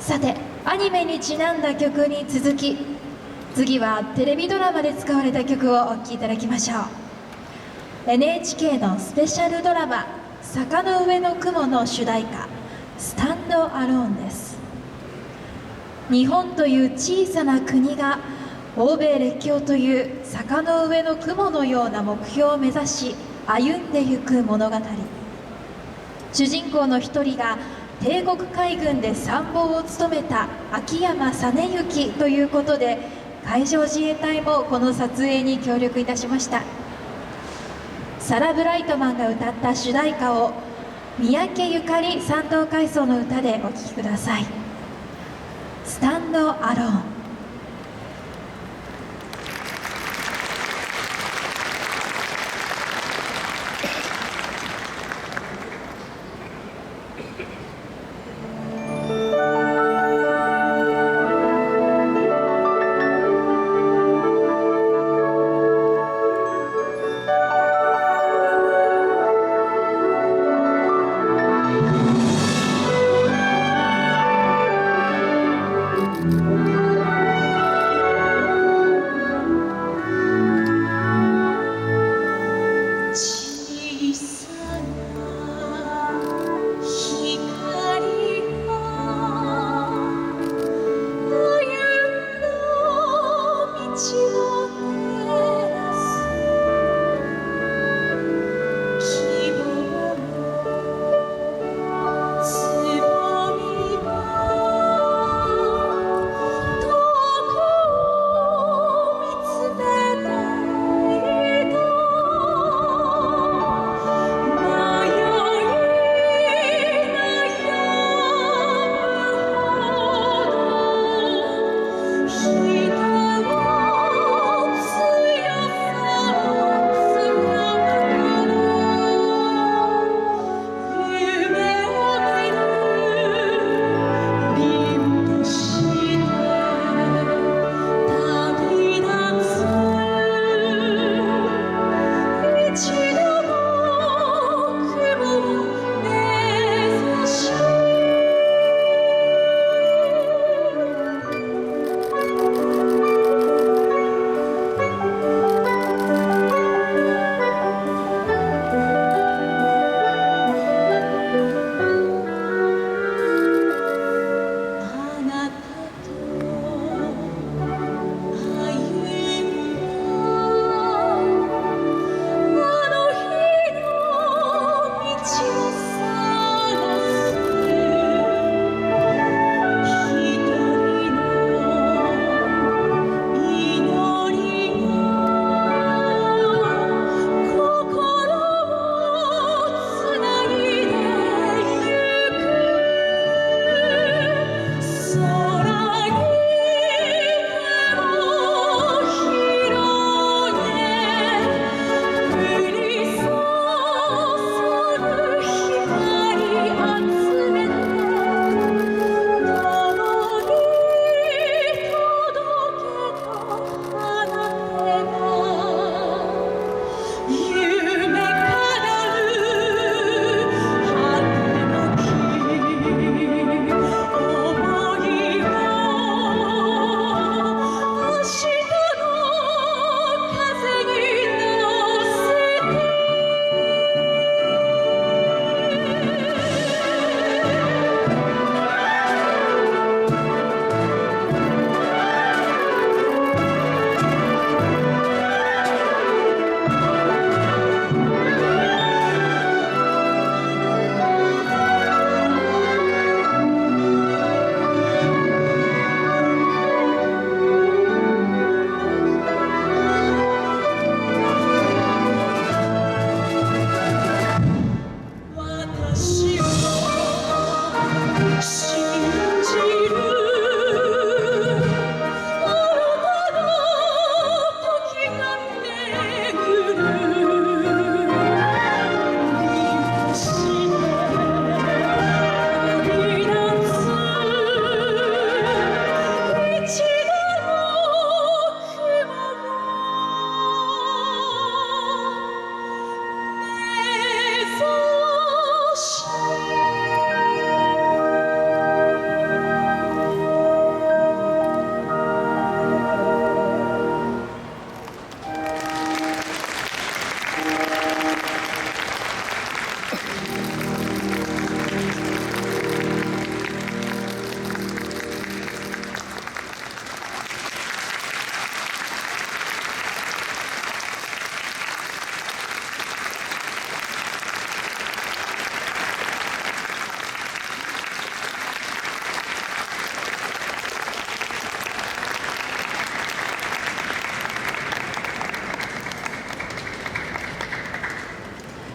さて、アニメにちなんだ曲に続き、次はテレビドラマで使われた曲をお聴きいただきましょう。 NHK のスペシャルドラマ「坂の上の雲」の主題歌「スタンドアローン」です。日本という小さな国が欧米列強という坂の上の雲のような目標を目指し歩んでゆく物語。主人公の一人が帝国海軍で参謀を務めた秋山実之ということで、海上自衛隊もこの撮影に協力いたしました。サラ・ブライトマンが歌った主題歌を三宅ゆかり三等階層の歌でお聴きください。スタンドアローン。